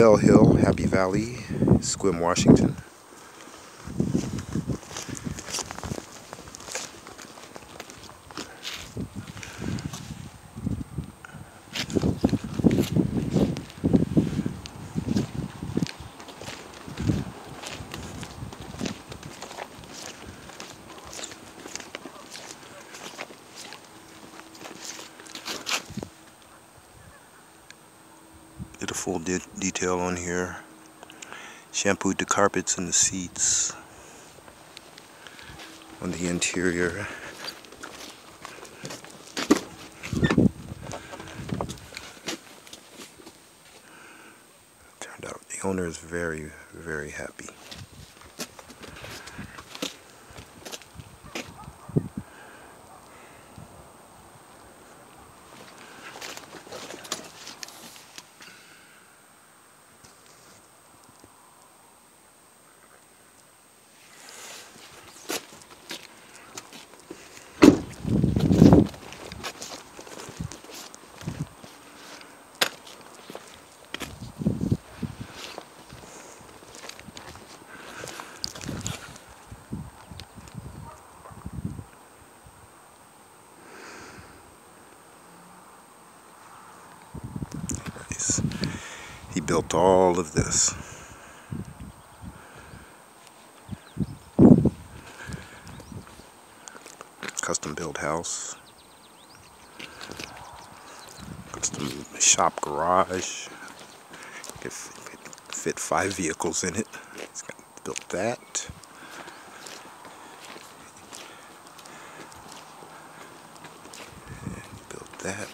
Bell Hill, Happy Valley, Sequim, Washington. Did a full detail on here. Shampooed the carpets and the seats on the interior. Turned out the owner is very, very happy. He built all of this. Custom built house. Custom shop garage. Could fit 5 vehicles in it. He's built that. And built that.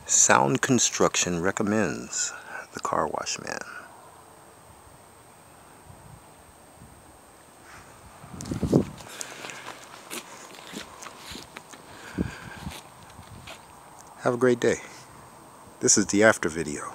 Sound Construction recommends the Car Wash Man. Have a great day. This is the after video.